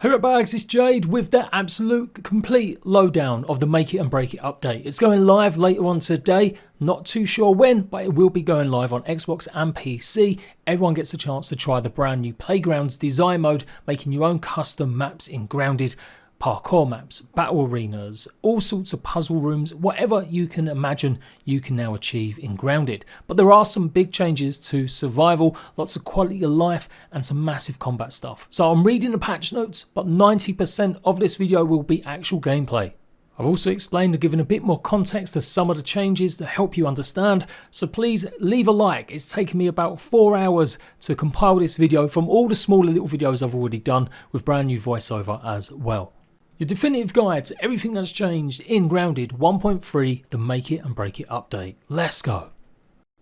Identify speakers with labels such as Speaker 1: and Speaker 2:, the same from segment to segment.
Speaker 1: Hey ratbags, it's Jade with the absolute complete lowdown of the Make It and Break It update. It's going live later on today, not too sure when, but it will be going live on Xbox and PC. Everyone gets a chance to try the brand new Playgrounds design mode, making your own custom maps in Grounded, parkour maps, battle arenas, all sorts of puzzle rooms, whatever you can imagine you can now achieve in Grounded. But there are some big changes to survival, lots of quality of life and some massive combat stuff. So I'm reading the patch notes, but 90% of this video will be actual gameplay. I've also explained and given a bit more context to some of the changes to help you understand, so please leave a like. It's taken me about 4 hours to compile this video from all the smaller little videos I've already done with brand new voiceover as well. Your definitive guide to everything that's changed in Grounded 1.3, the Make It and Break It update. Let's go.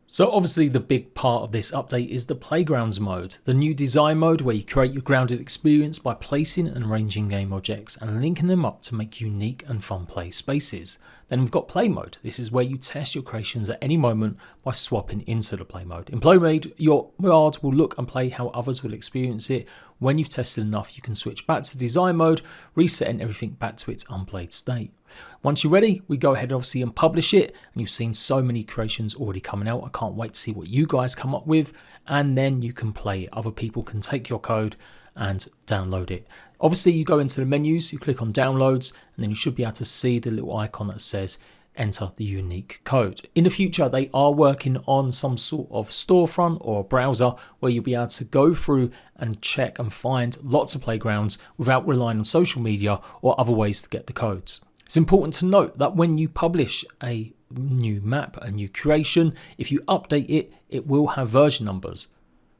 Speaker 1: So obviously the big part of this update is the Playgrounds mode, the new design mode where you create your Grounded experience by placing and arranging game objects and linking them up to make unique and fun play spaces. Then we've got Play mode. This is where you test your creations at any moment by swapping into the Play mode. In Play mode, your yard will look and play how others will experience it. When you've tested enough, you can switch back to design mode, resetting everything back to its unplayed state. Once you're ready, we go ahead obviously and publish it, and you've seen so many creations already coming out. I can't wait to see what you guys come up with, and then you can play it. Other people can take your code and download it. Obviously you go into the menus, you click on downloads, and then you should be able to see the little icon that says enter the unique code. In the future, they are working on some sort of storefront or a browser where you'll be able to go through and check and find lots of playgrounds without relying on social media or other ways to get the codes. It's important to note that when you publish a new map, a new creation, if you update it, it will have version numbers.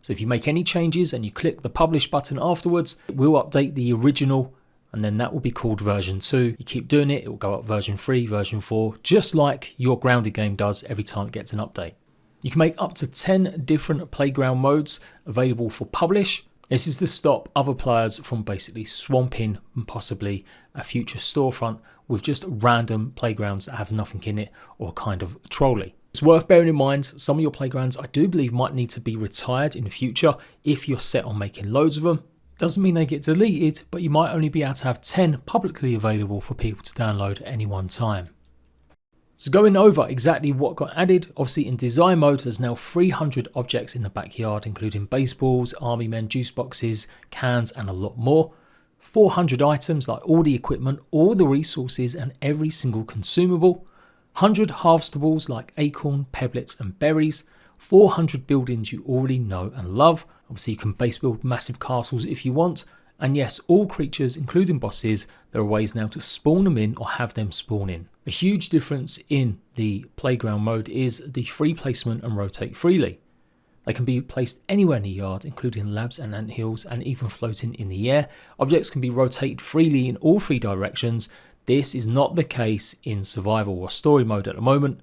Speaker 1: So if you make any changes and you click the publish button afterwards, it will update the original, and then that will be called version 2. You keep doing it, it will go up version 3, version 4, just like your Grounded game does every time it gets an update. You can make up to 10 different playground modes available for publish. This is to stop other players from basically swamping possibly a future storefront with just random playgrounds that have nothing in it or kind of trolly. It's worth bearing in mind some of your playgrounds I do believe might need to be retired in the future if you're set on making loads of them. Doesn't mean they get deleted, but you might only be able to have 10 publicly available for people to download at any one time. So going over exactly what got added, obviously in design mode there's now 300 objects in the backyard, including baseballs, army men, juice boxes, cans and a lot more. 400 items like all the equipment, all the resources and every single consumable. 100 harvestables like acorn, peblets and berries. 400 buildings you already know and love. Obviously you can base build massive castles if you want. And yes, all creatures, including bosses, there are ways now to spawn them in or have them spawn in. A huge difference in the playground mode is the free placement and rotate freely. They can be placed anywhere in the yard, including labs and anthills, and even floating in the air. Objects can be rotated freely in all 3 directions. This is not the case in survival or story mode at the moment.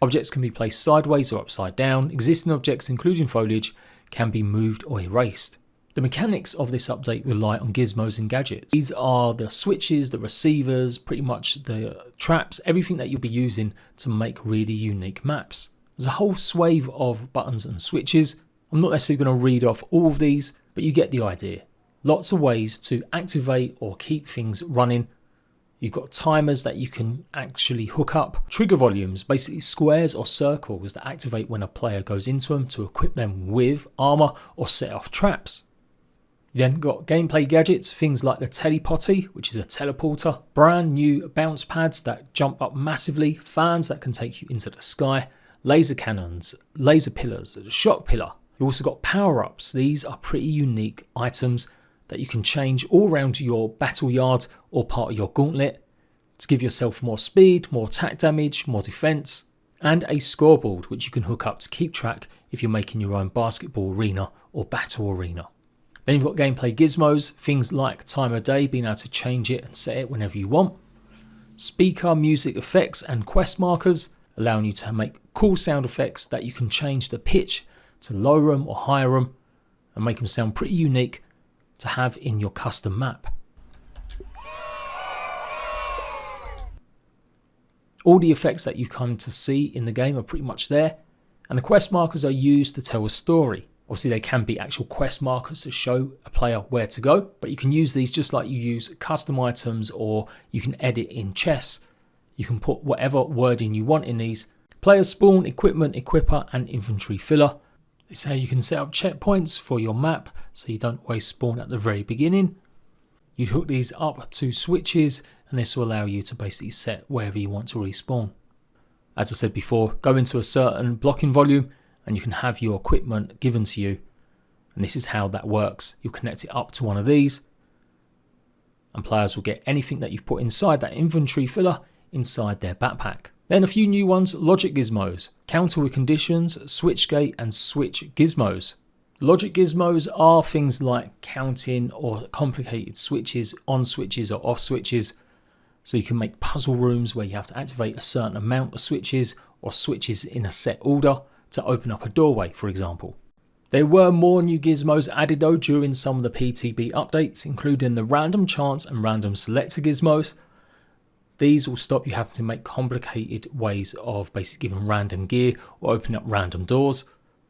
Speaker 1: Objects can be placed sideways or upside down. Existing objects, including foliage, can be moved or erased. The mechanics of this update rely on gizmos and gadgets. These are the switches, the receivers, pretty much the traps, everything that you'll be using to make really unique maps. There's a whole swathe of buttons and switches. I'm not necessarily going to read off all of these, but you get the idea. Lots of ways to activate or keep things running. You've got timers that you can actually hook up. Trigger volumes, basically squares or circles that activate when a player goes into them to equip them with armor or set off traps. You then got gameplay gadgets, things like the telepotty, which is a teleporter, brand new bounce pads that jump up massively, fans that can take you into the sky, laser cannons, laser pillars, the shock pillar. You've also got power-ups. These are pretty unique items that you can change all around your battle yard or part of your gauntlet to give yourself more speed, more attack damage, more defense, and a scoreboard which you can hook up to keep track if you're making your own basketball arena or battle arena. Then you've got gameplay gizmos, things like time of day, being able to change it and set it whenever you want. Speaker, music effects and quest markers, allowing you to make cool sound effects that you can change the pitch to lower them or higher them and make them sound pretty unique to have in your custom map. All the effects that you come to see in the game are pretty much there, and the quest markers are used to tell a story. Obviously they can be actual quest markers to show a player where to go, but you can use these just like you use custom items, or you can edit in chess. You can put whatever wording you want in these. Player spawn, equipment, equipper, and inventory filler. This is how you can set up checkpoints for your map so you don't always spawn at the very beginning. You'd hook these up to switches, and this will allow you to basically set wherever you want to respawn. As I said before, go into a certain blocking volume and you can have your equipment given to you. And this is how that works. You'll connect it up to one of these, and players will get anything that you've put inside that inventory filler inside their backpack. Then a few new ones: logic gizmos, counter with conditions, switch gate, and switch gizmos. Logic gizmos are things like counting or complicated switches, on switches or off switches. So you can make puzzle rooms where you have to activate a certain amount of switches, or switches in a set order to open up a doorway, for example. There were more new gizmos added though during some of the PTB updates, including the random chance and random selector gizmos. These will stop you having to make complicated ways of basically giving random gear or opening up random doors.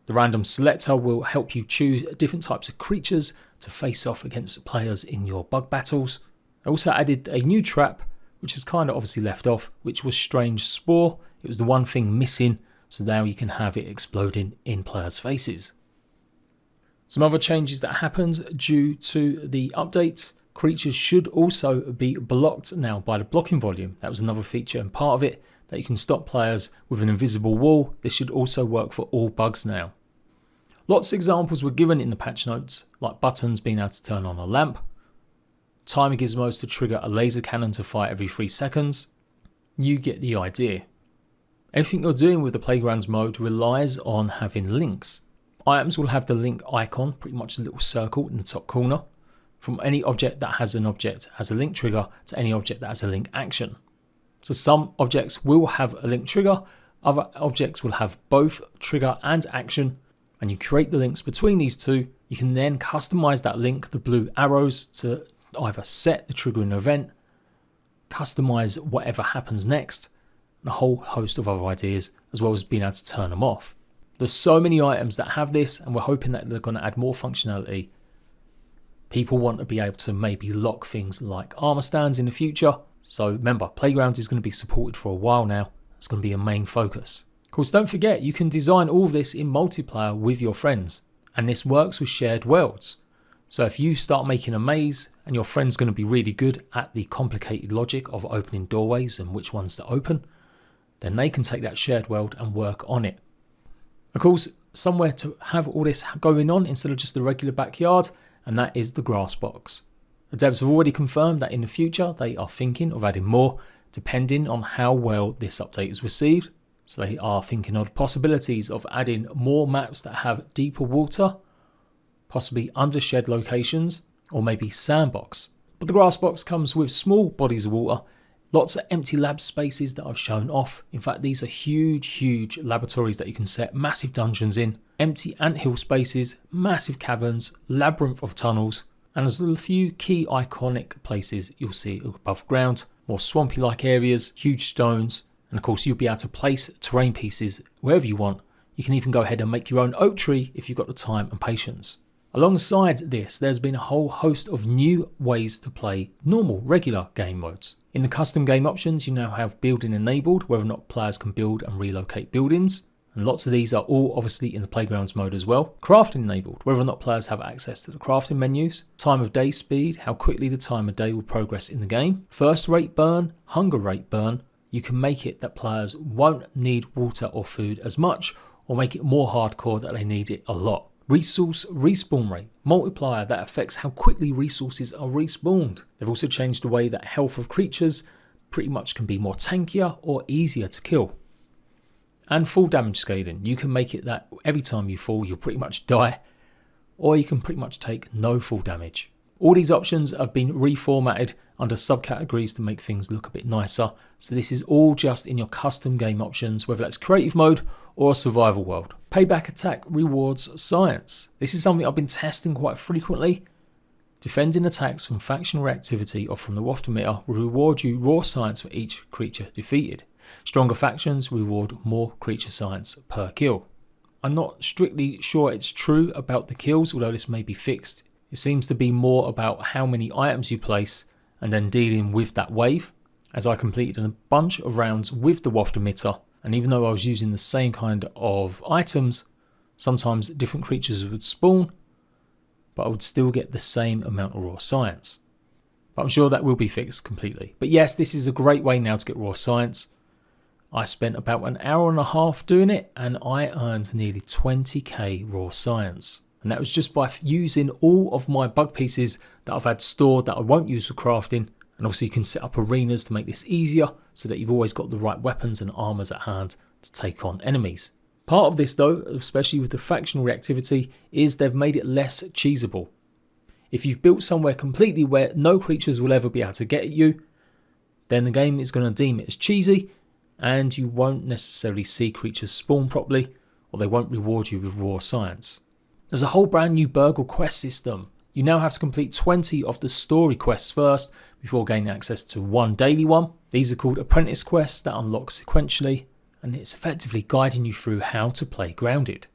Speaker 1: The random selector will help you choose different types of creatures to face off against players in your bug battles. I also added a new trap, which is kind of obviously left off, which was Strange Spore. It was the one thing missing, so now you can have it exploding in players' faces. Some other changes that happened due to the update: creatures should also be blocked now by the blocking volume. That was another feature and part of it, that you can stop players with an invisible wall. This should also work for all bugs now. Lots of examples were given in the patch notes, like buttons being able to turn on a lamp, timer gizmos to trigger a laser cannon to fire every 3 seconds. You get the idea. Everything you're doing with the Playgrounds mode relies on having links. Items will have the link icon, pretty much a little circle in the top corner. From any object that has an object as a link trigger to any object that has a link action. So some objects will have a link trigger, other objects will have both trigger and action, and you create the links between these two. You can then customize that link, the blue arrows, to either set the triggering event, customize whatever happens next, and a whole host of other ideas, as well as being able to turn them off. There's so many items that have this, and we're hoping that they're going to add more functionality. People want to be able to maybe lock things like armor stands in the future. So remember, Playgrounds is going to be supported for a while now. It's going to be a main focus. Of course, don't forget, you can design all of this in multiplayer with your friends. And this works with shared worlds. So if you start making a maze and your friend's going to be really good at the complicated logic of opening doorways and which ones to open, then they can take that shared world and work on it. Of course, somewhere to have all this going on instead of just the regular backyard, and that is the grass box. The devs have already confirmed that in the future they are thinking of adding more, depending on how well this update is received. So they are thinking of possibilities of adding more maps that have deeper water, possibly undershed locations, or maybe sandbox. But the grass box comes with small bodies of water, lots of empty lab spaces that I've shown off. In fact, these are huge laboratories that you can set massive dungeons in, empty anthill spaces, massive caverns, labyrinth of tunnels, and there's a few key iconic places you'll see above ground, more swampy like areas, huge stones, and of course you'll be able to place terrain pieces wherever you want. You can even go ahead and make your own oak tree if you've got the time and patience. Alongside this, there's been a whole host of new ways to play normal, regular game modes. In the custom game options, you now have building enabled, whether or not players can build and relocate buildings. And lots of these are all obviously in the Playgrounds mode as well. Crafting enabled, whether or not players have access to the crafting menus. Time of day speed, how quickly the time of day will progress in the game. First rate burn, hunger rate burn. You can make it that players won't need water or food as much, or make it more hardcore that they need it a lot. Resource respawn rate, multiplier that affects how quickly resources are respawned. They've also changed the way that health of creatures pretty much can be more tankier or easier to kill. And full damage scaling, you can make it that every time you fall you'll pretty much die, or you can pretty much take no full damage. All these options have been reformatted under subcategories to make things look a bit nicer, so this is all just in your custom game options, whether that's creative mode or survival world. Payback attack rewards science. This is something I've been testing quite frequently. Defending attacks from faction reactivity or from the waft emitter will reward you raw science for each creature defeated. Stronger factions reward more creature science per kill. I'm not strictly sure it's true about the kills, although this may be fixed. It seems to be more about how many items you place and then dealing with that wave, as I completed a bunch of rounds with the waft emitter, and even though I was using the same kind of items, sometimes different creatures would spawn, but I would still get the same amount of raw science. But I'm sure that will be fixed completely. But yes, this is a great way now to get raw science. I spent about an hour and a half doing it, and I earned nearly 20k raw science. And that was just by using all of my bug pieces that I've had stored that I won't use for crafting. And obviously you can set up arenas to make this easier so that you've always got the right weapons and armors at hand to take on enemies. Part of this though, especially with the factional reactivity, is they've made it less cheesable. If you've built somewhere completely where no creatures will ever be able to get at you, then the game is going to deem it as cheesy, and you won't necessarily see creatures spawn properly, or they won't reward you with raw science. There's a whole brand new burgle quest system. You now have to complete 20 of the story quests first before gaining access to one daily one. These are called apprentice quests that unlock sequentially, and it's effectively guiding you through how to play grounded.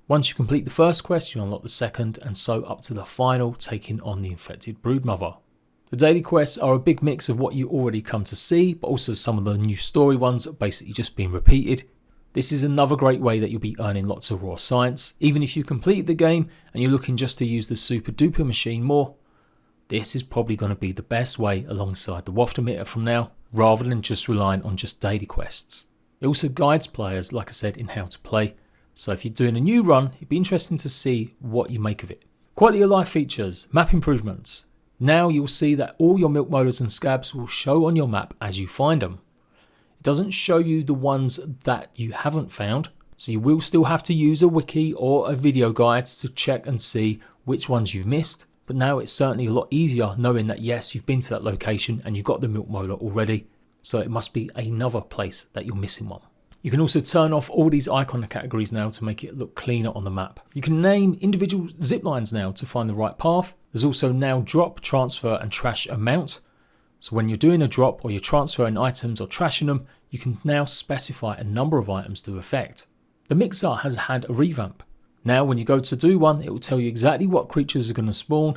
Speaker 1: Once you complete the first quest, you unlock the second, and so up to the final, taking on the infected broodmother. The daily quests are a big mix of what you already come to see, but also some of the new story ones are basically just being repeated. This is another great way that you'll be earning lots of raw science. Even if you complete the game and you're looking just to use the super duper machine more, this is probably going to be the best way alongside the waft emitter from now, rather than just relying on just daily quests. It also guides players, like I said, in how to play. So if you're doing a new run, it'd be interesting to see what you make of it. Quality of life features, map improvements. Now you'll see that all your milk molars and scabs will show on your map as you find them. It doesn't show you the ones that you haven't found, so you will still have to use a wiki or a video guide to check and see which ones you've missed. But now it's certainly a lot easier knowing that yes, you've been to that location and you've got the milk molar already, so it must be another place that you're missing one. You can also turn off all these icon categories now to make it look cleaner on the map. You can name individual zip lines now to find the right path. There's also now drop, transfer and trash amount. So when you're doing a drop or you're transferring items or trashing them, you can now specify a number of items to effect. The mixer has had a revamp. Now when you go to do one, it will tell you exactly what creatures are going to spawn,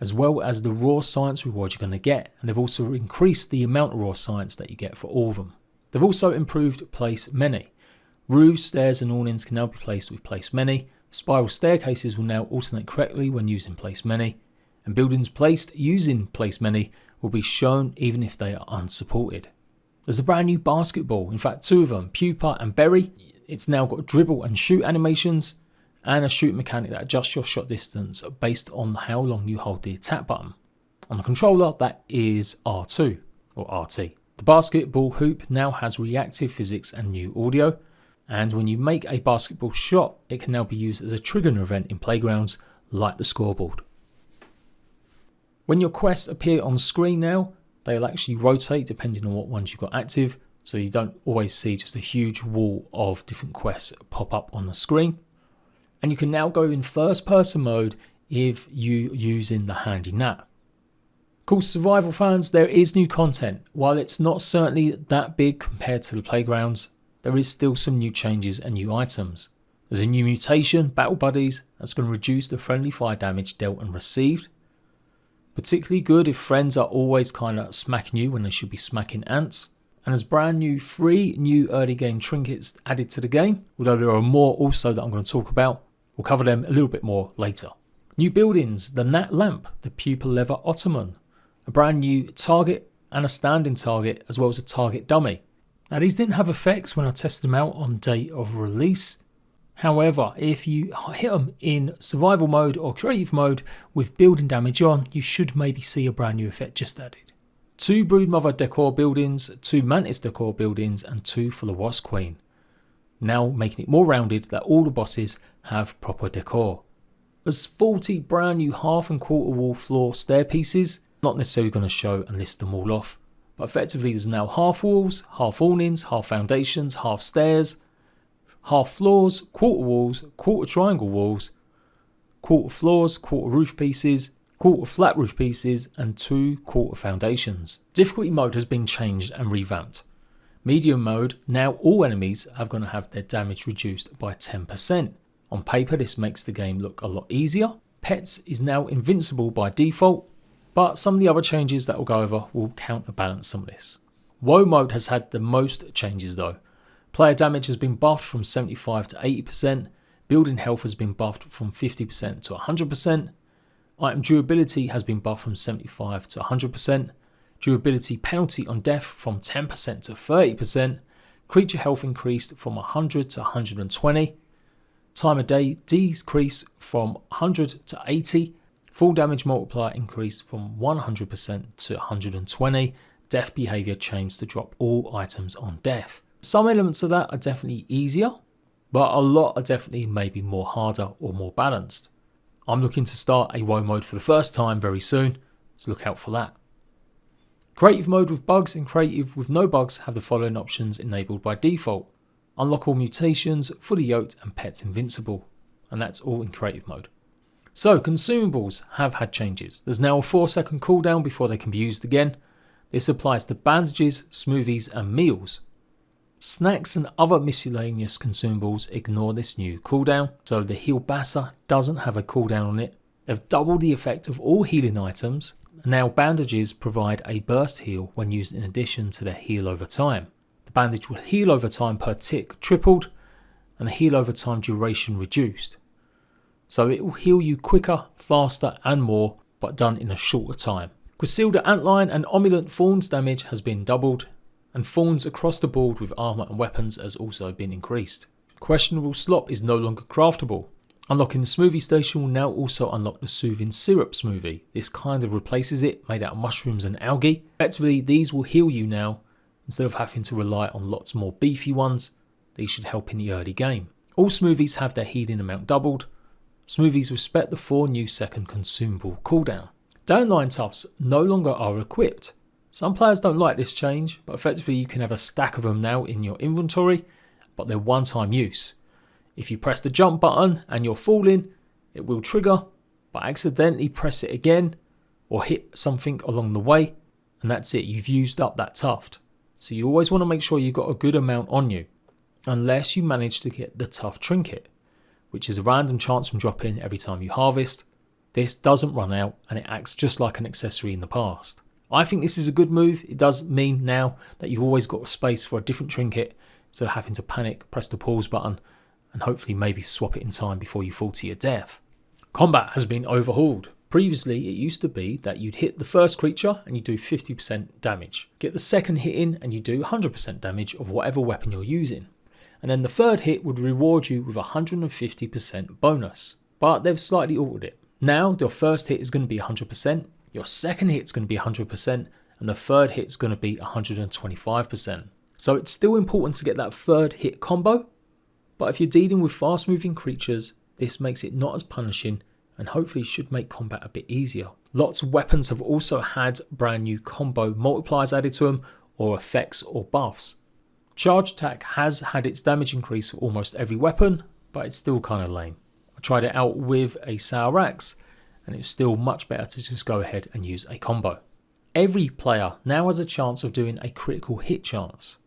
Speaker 1: as well as the raw science reward you're going to get. And they've also increased the amount of raw science that you get for all of them. They've also improved place many. Roofs, stairs and awnings can now be placed with place many. Spiral staircases will now alternate correctly when using place many. And buildings placed using place many will be shown even if they are unsupported. There's a brand new basketball, in fact 2 of them, Pupa and Berry. It's now got dribble and shoot animations and a shoot mechanic that adjusts your shot distance based on how long you hold the attack button. On the controller that is R2 or RT. The basketball hoop now has reactive physics and new audio, and when you make a basketball shot, it can now be used as a triggering event in playgrounds like the scoreboard. When your quests appear on screen now, they'll actually rotate depending on what ones you've got active, so you don't always see just a huge wall of different quests pop up on the screen. And you can now go in first person mode if you're using the handy nap. Of course, survival fans, there is new content. While it's not certainly that big compared to the playgrounds, there is still some new changes and new items. There's a new mutation, Battle Buddies, that's going to reduce the friendly fire damage dealt and received. Particularly good if friends are always kind of smacking you when they should be smacking ants. And there's brand new 3 new early game trinkets added to the game, although there are more also that I'm going to talk about. We'll cover them a little bit more later. New buildings, the Nat Lamp, the Pupa Leather Ottoman, a brand new target and a standing target, as well as a target dummy. Now these didn't have effects when I tested them out on date of release. However, if you hit them in survival mode or creative mode with building damage on, you should maybe see a brand new effect just added. 2 Broodmother decor buildings, 2 Mantis decor buildings and 2 for the Wasp Queen. Now making it more rounded that all the bosses have proper decor. There's 40 brand new half and quarter wall floor stair pieces. Not necessarily going to show and list them all off, but effectively there's now half walls, half awnings, half foundations, half stairs, half floors, quarter triangle walls, quarter floors, quarter roof pieces, quarter flat roof pieces and 2 quarter foundations. Difficulty mode has been changed and revamped. Medium mode, now all enemies are going to have their damage reduced by 10%. On paper, this makes the game look a lot easier. Pets is now invincible by default, but some of the other changes that we'll go over will counterbalance some of this. Woe mode has had the most changes though. Player damage has been buffed from 75 to 80%, building health has been buffed from 50% to 100%, item durability has been buffed from 75 to 100%, durability penalty on death from 10% to 30%, creature health increased from 100 to 120, time of day decrease from 100 to 80, full damage multiplier increased from 100% to 120, death behavior changed to drop all items on death. Some elements of that are definitely easier, but a lot are definitely maybe more harder or more balanced. I'm looking to start a woe mode for the first time very soon, so look out for that. Creative mode with bugs and creative with no bugs have the following options enabled by default. Unlock all mutations, fully yoked and pets invincible. And that's all in creative mode. So consumables have had changes. There's now a 4-second cooldown before they can be used again. This applies to bandages, smoothies and meals. Snacks and other miscellaneous consumables ignore this new cooldown. So the heal bassa doesn't have a cooldown on it. They've doubled the effect of all healing items. Now bandages provide a burst heal when used in addition to their heal over time. The bandage will heal over time per tick tripled and the heal over time duration reduced. So it will heal you quicker, faster and more, but done in a shorter time. Quisilda Antlion and Omulant Thorns damage has been doubled and thorns across the board with armour and weapons has also been increased. Questionable slop is no longer craftable. Unlocking the smoothie station will now also unlock the soothing syrup smoothie. This kind of replaces it, made out of mushrooms and algae. Effectively, these will heal you now. Instead of having to rely on lots more beefy ones, these should help in the early game. All smoothies have their healing amount doubled. Smoothies respect the 4 new second consumable cooldown. Downline tufts no longer are equipped. Some players don't like this change, but effectively you can have a stack of them now in your inventory, but they're one-time use. If you press the jump button and you're falling, it will trigger, but accidentally press it again or hit something along the way, and that's it, you've used up that tuft. So you always want to make sure you've got a good amount on you, unless you manage to get the tuft trinket, which is a random chance from dropping every time you harvest. This doesn't run out and it acts just like an accessory in the past. I think this is a good move. It does mean now that you've always got space for a different trinket instead of having to panic, press the pause button, and hopefully maybe swap it in time before you fall to your death. Combat has been overhauled. Previously it used to be that you'd hit the first creature and you do 50% damage. Get the second hit in and you do 100% damage of whatever weapon you're using. And then the third hit would reward you with 150% bonus. But they've slightly altered it. Now your first hit is going to be 100%, your second hit is going to be 100%, and the third hit is going to be 125%. So it's still important to get that third hit combo. But if you're dealing with fast moving creatures, this makes it not as punishing and hopefully should make combat a bit easier. Lots of weapons have also had brand new combo multipliers added to them, or effects or buffs. Charge attack has had its damage increase for almost every weapon, but it's still kind of lame. I tried it out with a sour axe and it was still much better to just go ahead and use a combo. Every player now has a chance of doing a critical hit chance.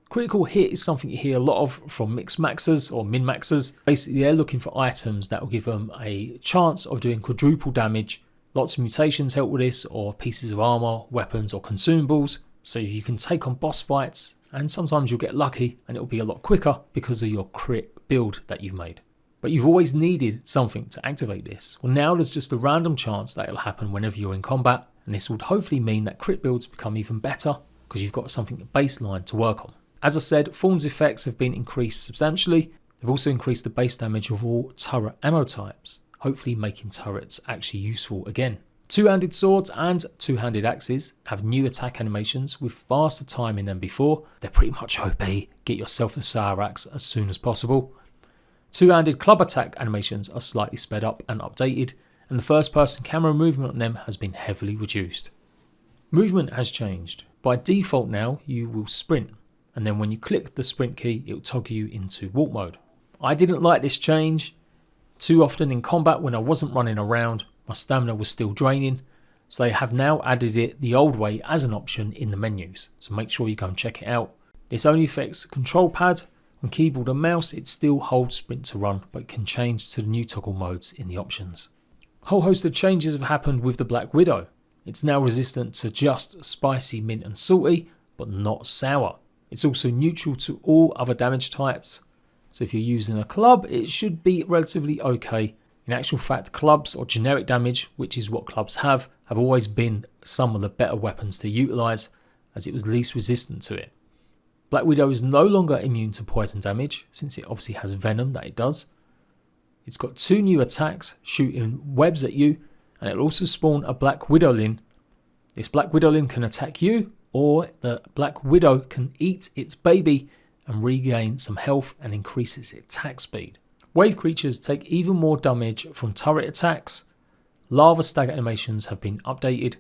Speaker 1: Critical hit is something you hear a lot of from mixed maxers or min maxers. Basically they're looking for items that will give them a chance of doing quadruple damage. Lots of mutations help with this, or pieces of armor, weapons or consumables. So you can take on boss fights and sometimes you'll get lucky and it'll be a lot quicker because of your crit build that you've made. But you've always needed something to activate this. Well, now there's just a random chance that it'll happen whenever you're in combat, and this would hopefully mean that crit builds become even better because you've got something baseline to work on. As I said, Thorn's effects have been increased substantially. They've also increased the base damage of all turret ammo types, hopefully making turrets actually useful again. Two-handed swords and two-handed axes have new attack animations with faster timing than before. They're pretty much OP. Get yourself the sour axe as soon as possible. Two-handed club attack animations are slightly sped up and updated, and the first-person camera movement on them has been heavily reduced. Movement has changed. By default now, you will sprint, and then when you click the sprint key, it will toggle you into walk mode. I didn't like this change. Too often in combat when I wasn't running around, my stamina was still draining, so they have now added it the old way as an option in the menus, so make sure you go and check it out. This only affects control pad On keyboard and mouse it still holds sprint to run, but can change to the new toggle modes in the options. A whole host of changes have happened with the Black Widow. It's now resistant to just spicy, mint and salty, but not sour. It's also neutral to all other damage types, so if you're using a club it should be relatively okay. In actual fact, clubs or generic damage, which is what clubs have always been some of the better weapons to utilise, as it was least resistant to it. Black Widow is no longer immune to poison damage, since it obviously has venom that it does. It's got 2 new attacks, shooting webs at you, and it'll also spawn a Black Widowling. This Black Widowling can attack you, or the Black Widow can eat its baby and regain some health and increase its attack speed. Wave creatures take even more damage from turret attacks. Lava stagger animations have been updated.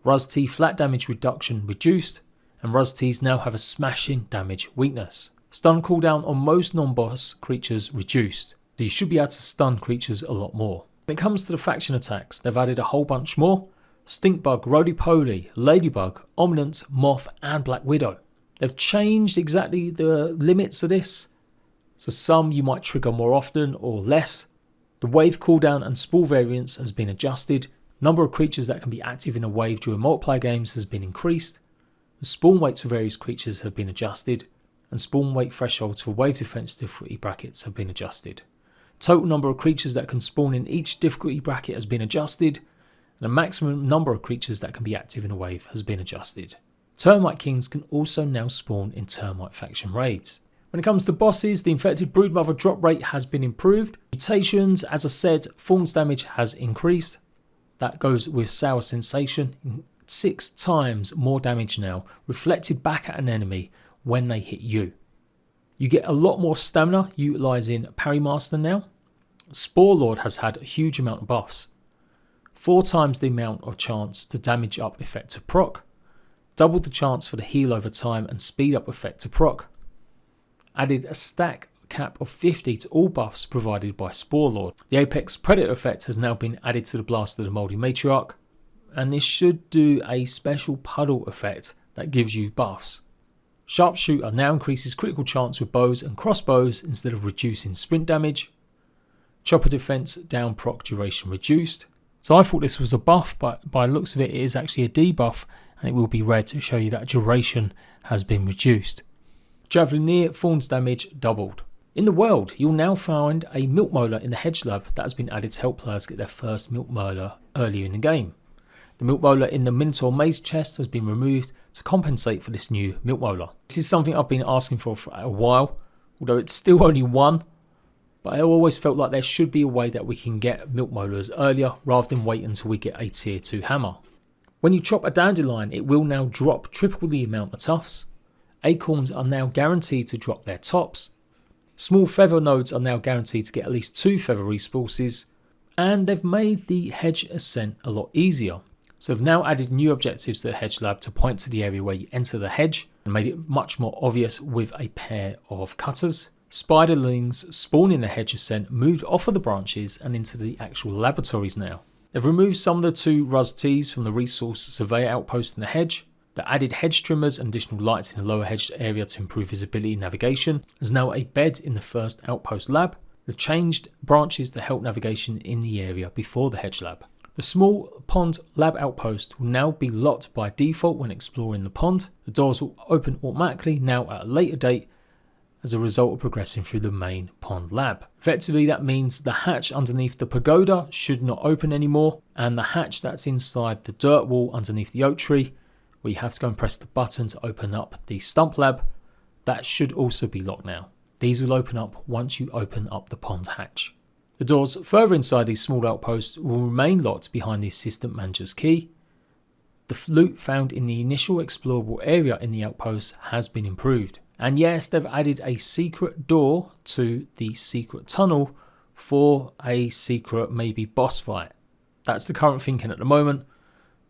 Speaker 1: Ruz-T flat damage reduction reduced, and Ruz-Ts now have a smashing damage weakness. Stun cooldown on most non-boss creatures reduced, so you should be able to stun creatures a lot more. When it comes to the faction attacks, they've added a whole bunch more. Stinkbug, Roly-Poly, Ladybug, Omnant, Moth and Black Widow. They've changed exactly the limits of this, so some you might trigger more often or less. The wave cooldown and spore variance has been adjusted. Number of creatures that can be active in a wave during multiplayer games has been increased. The spawn weights for various creatures have been adjusted, and spawn weight thresholds for wave defense difficulty brackets have been adjusted. Total number of creatures that can spawn in each difficulty bracket has been adjusted, and the maximum number of creatures that can be active in a wave has been adjusted. Termite Kings can also now spawn in Termite faction raids. When it comes to bosses, the Infected Broodmother drop rate has been improved. Mutations, as I said, Thorns damage has increased. That goes with Sour Sensation. 6 times more damage now, reflected back at an enemy when they hit you. You get a lot more stamina utilising Parry Master now. Spore Lord has had a huge amount of buffs. 4 times the amount of chance to damage up effect to proc. Doubled the chance for the heal over time and speed up effect to proc. Added a stack cap of 50 to all buffs provided by Spore Lord. The Apex Predator effect has now been added to the Blast of the Mouldy Matriarch, and this should do a special puddle effect that gives you buffs. Sharpshooter now increases critical chance with bows and crossbows instead of reducing sprint damage. Chopper defense down proc duration reduced. So I thought this was a buff, but by the looks of it, it is actually a debuff, and it will be red to show you that duration has been reduced. Javelineer Thorns damage doubled. In the world, you'll now find a Milk Molar in the Hedge Lab that has been added to help players get their first Milk Molar earlier in the game. The Milk Molar in the Minotaur Mage chest has been removed to compensate for this new Milk Molar. This is something I've been asking for a while, although it's still only 1. But I always felt like there should be a way that we can get Milk Molars earlier rather than wait until we get a tier 2 hammer. When you chop a dandelion, it will now drop triple the amount of tufts. Acorns are now guaranteed to drop their tops. Small feather nodes are now guaranteed to get at least 2 feather resources. And they've made the hedge ascent a lot easier. So they've now added new objectives to the Hedge Lab to point to the area where you enter the hedge and made it much more obvious with a pair of cutters. Spiderlings spawn in the hedge ascent moved off of the branches and into the actual laboratories now. They've removed some of the 2 Ruz-Ts from the resource surveyor outpost in the hedge. They added hedge trimmers and additional lights in the lower hedge area to improve visibility and navigation. There's now a bed in the first outpost lab. They've changed branches to help navigation in the area before the hedge lab. The small pond lab outpost will now be locked by default when exploring the pond. The doors will open automatically now at a later date as a result of progressing through the main pond lab. Effectively, that means the hatch underneath the pagoda should not open anymore, and the hatch that's inside the dirt wall underneath the oak tree, where you have to go and press the button to open up the stump lab, that should also be locked now. These will open up once you open up the pond hatch. The doors further inside these small outposts will remain locked behind the assistant manager's key. The loot found in the initial explorable area in the outpost has been improved. And yes, they've added a secret door to the secret tunnel for a secret maybe boss fight. That's the current thinking at the moment,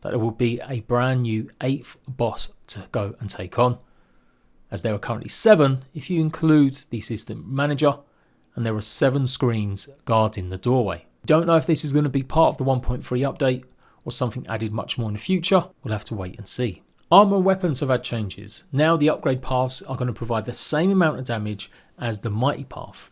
Speaker 1: that there will be a brand new 8th boss to go and take on, as there are currently 7 if you include the assistant manager, and there are 7 screens guarding the doorway. Don't know if this is going to be part of the 1.3 update or something added much more in the future. We'll have to wait and see. Armor and weapons have had changes. Now the upgrade paths are going to provide the same amount of damage as the mighty path.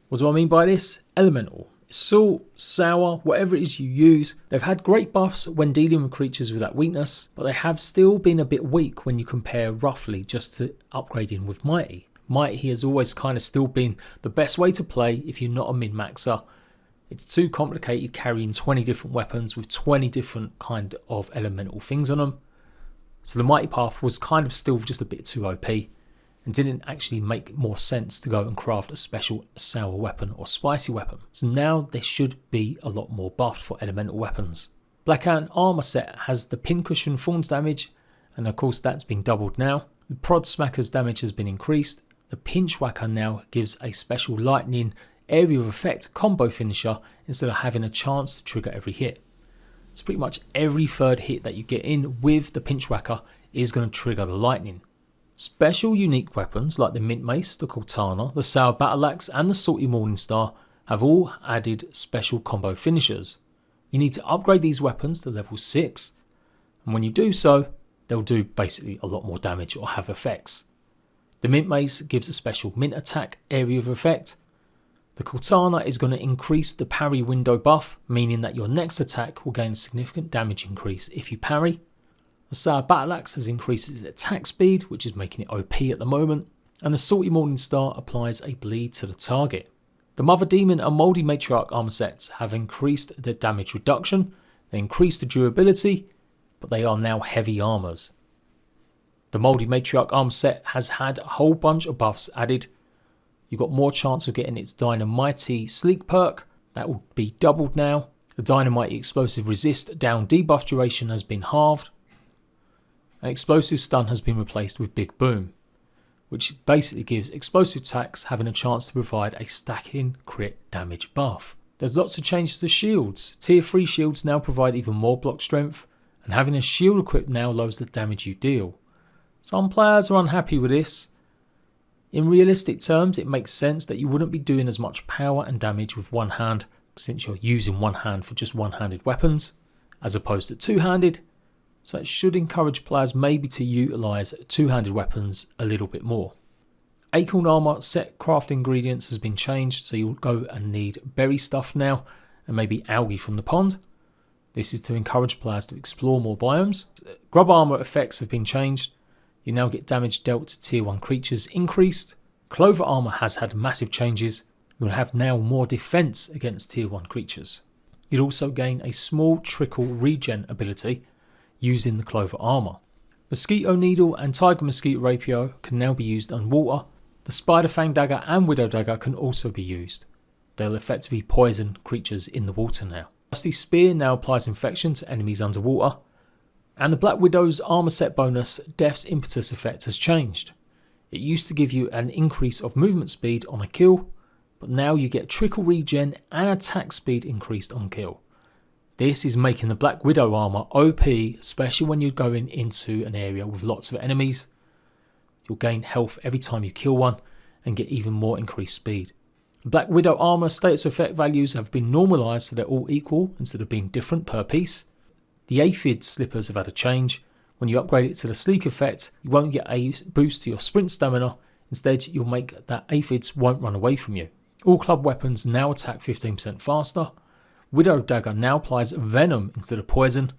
Speaker 1: What do I mean by this? Elemental. Salt, sour, whatever it is you use, they've had great buffs when dealing with creatures with that weakness, but they have still been a bit weak when you compare roughly just to upgrading with mighty. Mighty has always kind of still been the best way to play if you're not a min-maxer. It's too complicated carrying 20 different weapons with 20 different kind of elemental things on them. So the mighty path was kind of still just a bit too OP and didn't actually make more sense to go and craft a special sour weapon or spicy weapon. So now there should be a lot more buffed for elemental weapons. Black Ant armor set has the pincushion thorns damage, and of course that's been doubled now. The prod smacker's damage has been increased. The pinch whacker now gives a special lightning area of effect combo finisher instead of having a chance to trigger every hit. So pretty much every third hit that you get in with the pinch whacker is going to trigger the lightning. Special unique weapons like the mint mace, the katana, the sour battle axe and the salty morning star have all added special combo finishers. You need to upgrade these weapons to level 6, and when you do so, they'll do basically a lot more damage or have effects. The mint mace gives a special mint attack area of effect. The katana is going to increase the parry window buff, meaning that your next attack will gain a significant damage increase if you parry. The sour battle axe has increased its attack speed, which is making it OP at the moment. And the salty morning star applies a bleed to the target. The mother demon and mouldy matriarch armor sets have increased the damage reduction, they increased the durability, but they are now heavy armors. The mouldy matriarch armor set has had a whole bunch of buffs added. You've got more chance of getting its Dynamite Sleek perk, that will be doubled now. The Dynamite Explosive Resist down debuff duration has been halved. And Explosive Stun has been replaced with Big Boom, which basically gives explosive attacks having a chance to provide a stacking crit damage buff. There's lots of changes to shields. Tier 3 shields now provide even more block strength, and having a shield equipped now lowers the damage you deal. Some players are unhappy with this. In realistic terms, it makes sense that you wouldn't be doing as much power and damage with one hand, since you're using one hand for just one-handed weapons, as opposed to two-handed, so it should encourage players maybe to utilise two-handed weapons a little bit more. Acorn armour set craft ingredients has been changed, so you'll go and need berry stuff now, and maybe algae from the pond. This is to encourage players to explore more biomes. Grub armour effects have been changed. You now get damage dealt to tier 1 creatures increased. Clover armour has had massive changes. You'll have now more defense against tier 1 creatures. You'll also gain a small trickle regen ability using the Clover armour. Mosquito Needle and Tiger Mosquito Rapier can now be used underwater. The Spider Fang Dagger and Widow Dagger can also be used. They'll effectively poison creatures in the water now. Rusty Spear now applies infection to enemies underwater. And the Black Widow's armor set bonus Death's Impetus effect has changed. It used to give you an increase of movement speed on a kill, but now you get trickle regen and attack speed increased on kill. This is making the Black Widow armor OP, especially when you're going into an area with lots of enemies. You'll gain health every time you kill one and get even more increased speed. The Black Widow armor status effect values have been normalised so they're all equal instead of being different per piece. The aphid slippers have had a change. When you upgrade it to the sleek effect, you won't get a boost to your sprint stamina. Instead, you'll make that aphids won't run away from you. All club weapons now attack 15% faster. Widow Dagger now applies venom instead of poison,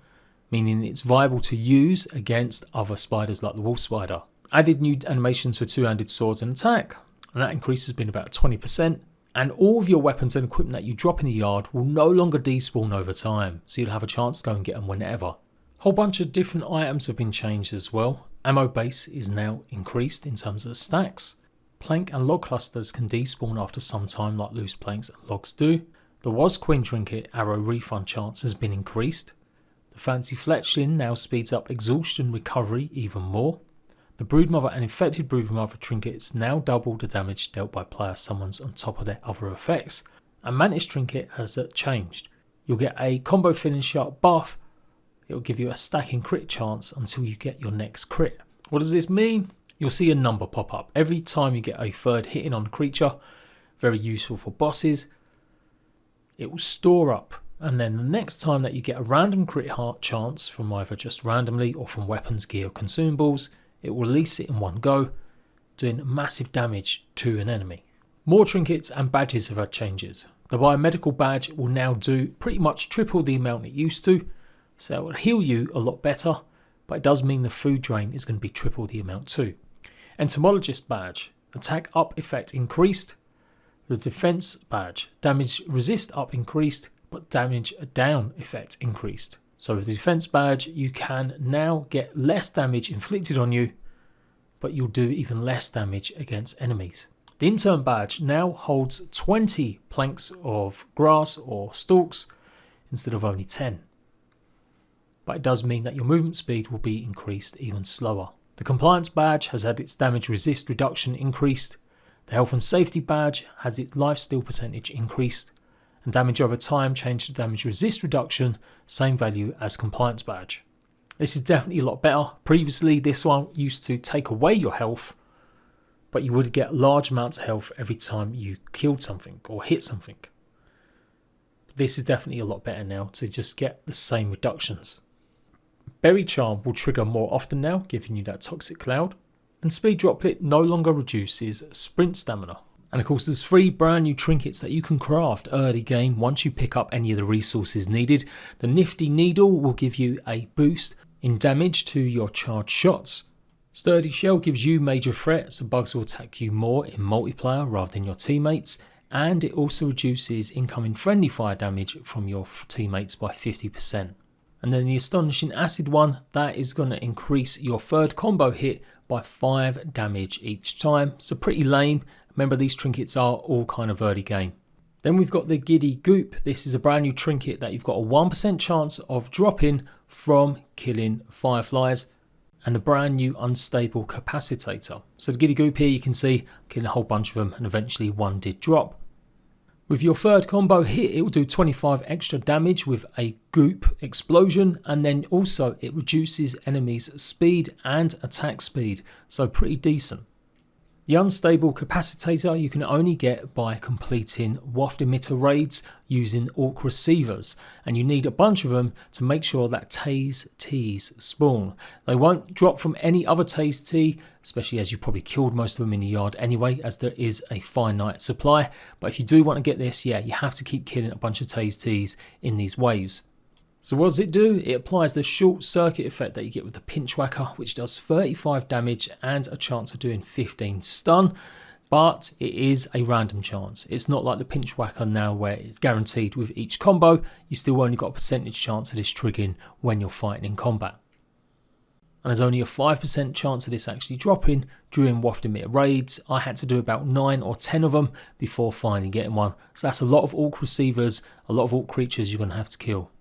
Speaker 1: meaning it's viable to use against other spiders like the wolf spider. Added new animations for two-handed swords and attack, and that increase has been about 20%. And all of your weapons and equipment that you drop in the yard will no longer despawn over time, so you'll have a chance to go and get them whenever. A whole bunch of different items have been changed as well. Ammo base is now increased in terms of stacks. Plank and log clusters can despawn after some time like loose planks and logs do. The Was Queen Trinket arrow refund chance has been increased. The Fancy Fletchling now speeds up exhaustion recovery even more. The Broodmother and Infected Broodmother trinkets now double the damage dealt by player summons on top of their other effects. And Mantis Trinket has changed. You'll get a combo finisher buff. It'll give you a stacking crit chance until you get your next crit. What does this mean? You'll see a number pop up every time you get a third hitting on a creature. Very useful for bosses. It will store up And then the next time that you get a random crit heart chance from either just randomly or from weapons, gear, or consumables, it will release it in one go, doing massive damage to an enemy. More trinkets and badges have had changes. The biomedical badge will now do pretty much triple the amount it used to, so it will heal you a lot better, but it does mean the food drain is going to be triple the amount too. Entomologist badge, attack up effect increased. The defense badge, damage resist up increased, but damage down effect increased. So with the defense badge, you can now get less damage inflicted on you, but you'll do even less damage against enemies. The intern badge now holds 20 planks of grass or stalks instead of only 10. But it does mean that your movement speed will be increased even slower. The compliance badge has had its damage resist reduction increased. The health and safety badge has its life steal percentage increased. And damage over time changed to damage resist reduction, same value as compliance badge. This is definitely a lot better. Previously, this one used to take away your health, but you would get large amounts of health every time you killed something or hit something. This is definitely a lot better now to just get the same reductions. Berry Charm will trigger more often now, giving you that toxic cloud. And Speed Droplet no longer reduces sprint stamina. And of course there's 3 brand new trinkets that you can craft early game once you pick up any of the resources needed. The Nifty Needle will give you a boost in damage to your charged shots. Sturdy Shell gives you major threat, so bugs will attack you more in multiplayer rather than your teammates. And it also reduces incoming friendly fire damage from your teammates by 50%. And then the Astonishing Acid one, that is going to increase your third combo hit by 5 damage each time. So pretty lame. Remember, these trinkets are all kind of early game. Then we've got the Giddy Goop. This is a brand new trinket that you've got a 1% chance of dropping from killing fireflies. And the brand new Unstable Capacitator. So the Giddy Goop here, you can see I'm killing a whole bunch of them and eventually one did drop. With your third combo hit, it will do 25 extra damage with a goop explosion, and then also it reduces enemies' speed and attack speed, so pretty decent. The Unstable Capacitator you can only get by completing waft emitter raids using orc receivers, and you need a bunch of them to make sure that Tase Ts spawn. They won't drop from any other Tase T, especially as you probably killed most of them in the yard anyway, as there is a finite supply. But if you do want to get this, yeah, you have to keep killing a bunch of Tase Ts in these waves. So what does it do? It applies the short circuit effect that you get with the pinch whacker, which does 35 damage and a chance of doing 15 stun, but it is a random chance. It's not like the pinch whacker now where it's guaranteed with each combo. You still only got a percentage chance of this triggering when you're fighting in combat. And there's only a 5% chance of this actually dropping during waft emitter raids. I had to do about 9 or 10 of them before finally getting one. So that's a lot of orc receivers, a lot of orc creatures you're going to have to kill.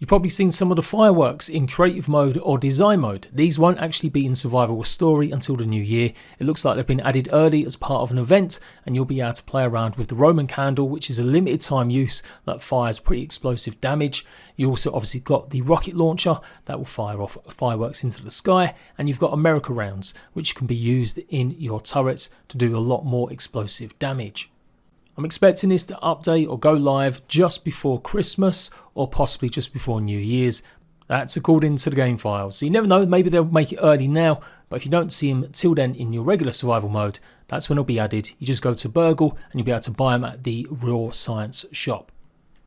Speaker 1: You've probably seen some of the fireworks in creative mode or design mode. These won't actually be in survival or story until the new year. It looks like they've been added early as part of an event, and you'll be able to play around with the Roman candle, which is a limited time use that fires pretty explosive damage. You also obviously got the rocket launcher that will fire off fireworks into the sky, and you've got America rounds, which can be used in your turrets to do a lot more explosive damage. I'm expecting this to update or go live just before Christmas or possibly just before New Year's. That's according to the game files. So you never know, maybe they'll make it early now, but if you don't see them till then in your regular survival mode, that's when it'll be added. You just go to Burgle and you'll be able to buy them at the Raw Science shop.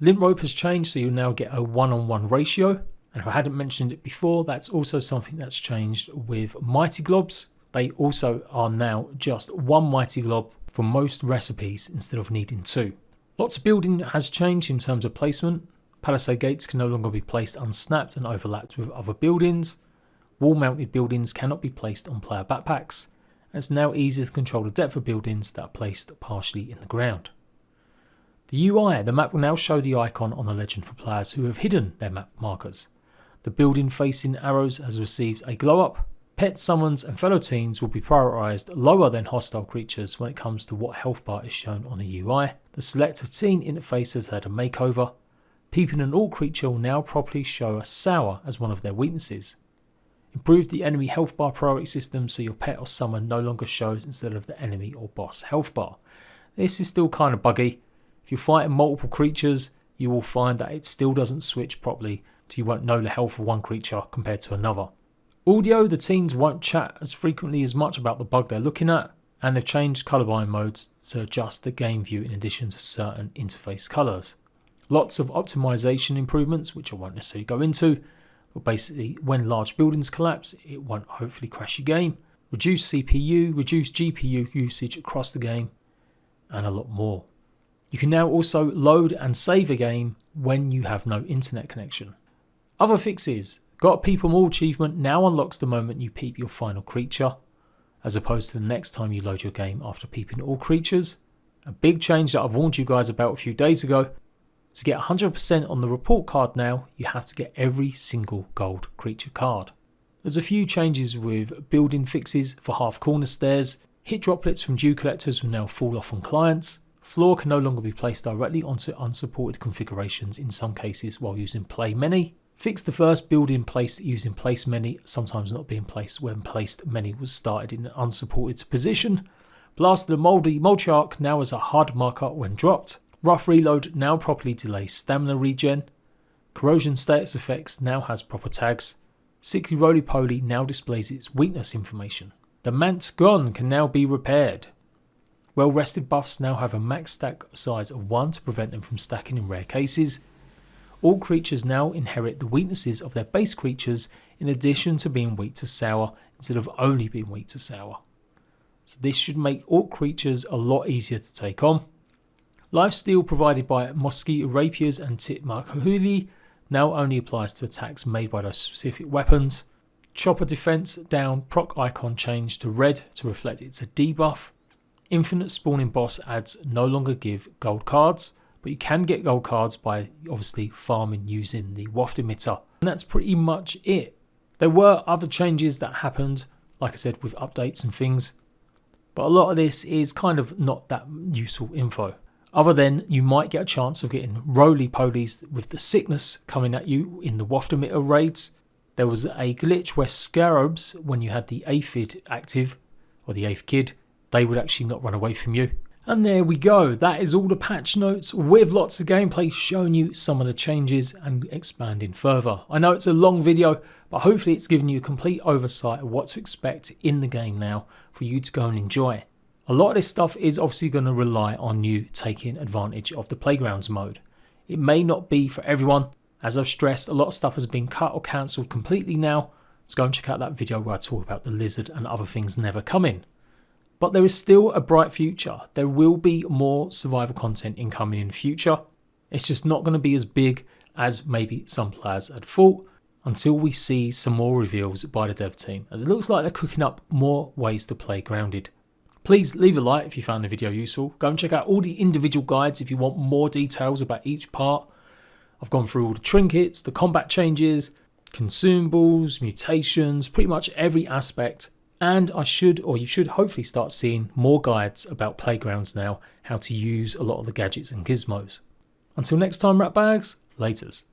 Speaker 1: Limp rope has changed, so you'll now get a 1-on-1 ratio. And if I hadn't mentioned it before, that's also something that's changed with Mighty Globs. They also are now just 1 Mighty Glob for most recipes instead of needing 2. Lots of building has changed in terms of placement. Palisade gates can no longer be placed unsnapped and overlapped with other buildings. Wall mounted buildings cannot be placed on player backpacks. And it's now easier to control the depth of buildings that are placed partially in the ground. The UI, the map will now show the icon on the legend for players who have hidden their map markers. The building facing arrows has received a glow up. Pet summons and fellow teams will be prioritised lower than hostile creatures when it comes to what health bar is shown on the UI. The select a teen interface has had a makeover. Peeping an orc creature will now properly show a sour as one of their weaknesses. Improved the enemy health bar priority system so your pet or summon no longer shows instead of the enemy or boss health bar. This is still kind of buggy. If you're fighting multiple creatures, you will find that it still doesn't switch properly, so you won't know the health of one creature compared to another. Audio, the teams won't chat as frequently as much about the bug they're looking at, and they've changed colorblind modes to adjust the game view in addition to certain interface colors. Lots of optimization improvements, which I won't necessarily go into, but basically when large buildings collapse, it won't hopefully crash your game. Reduce CPU, reduce GPU usage across the game, and a lot more. You can now also load and save a game when you have no internet connection. Other fixes. Got a Peep 'em All achievement now unlocks the moment you peep your final creature, as opposed to the next time you load your game after peeping all creatures. A big change that I've warned you guys about a few days ago. To get 100% on the report card now, you have to get every single gold creature card. There's a few changes with building fixes for half corner stairs. Hit droplets from dew collectors will now fall off on clients. Floor can no longer be placed directly onto unsupported configurations in some cases while using play many. Fix the first building placed using place many, sometimes not being placed when placed many was started in an unsupported position. Blast the moldy Molchark now has a hard marker when dropped. Rough reload now properly delays stamina regen. Corrosion status effects now has proper tags. Sickly Roly Poly now displays its weakness information. The Mant Gun can now be repaired. Well rested buffs now have a max stack size of 1 to prevent them from stacking in rare cases. All creatures now inherit the weaknesses of their base creatures in addition to being weak to sour instead of only being weak to sour. So this should make all creatures a lot easier to take on. Lifesteal provided by Mosquito Rapiers and Titmark now only applies to attacks made by those specific weapons. Chopper defense down proc icon changed to red to reflect it's a debuff. Infinite spawning boss adds no longer give gold cards, but you can get gold cards by obviously farming using the waft emitter. And that's pretty much it. There were other changes that happened, like I said, with updates and things, but a lot of this is kind of not that useful info. Other than you might get a chance of getting roly-polies with the sickness coming at you in the waft emitter raids. There was a glitch where scarabs, when you had the aphid active, or the aph kid, they would actually not run away from you. And there we go, that is all the patch notes with lots of gameplay showing you some of the changes and expanding further. I know it's a long video, but hopefully it's given you a complete oversight of what to expect in the game now for you to go and enjoy. A lot of this stuff is obviously going to rely on you taking advantage of the Playgrounds mode. It may not be for everyone. As I've stressed, a lot of stuff has been cut or cancelled completely now. So go and check out that video where I talk about the lizard and other things never coming. But there is still a bright future. There will be more survival content incoming in the future. It's just not going to be as big as maybe some players had thought until we see some more reveals by the dev team, as it looks like they're cooking up more ways to play Grounded. Please leave a like if you found the video useful. Go and check out all the individual guides if you want more details about each part. I've gone through all the trinkets, the combat changes, consumables, mutations, pretty much every aspect. And you should hopefully start seeing more guides about Playgrounds now, how to use a lot of the gadgets and gizmos. Until next time, ratbags, laters.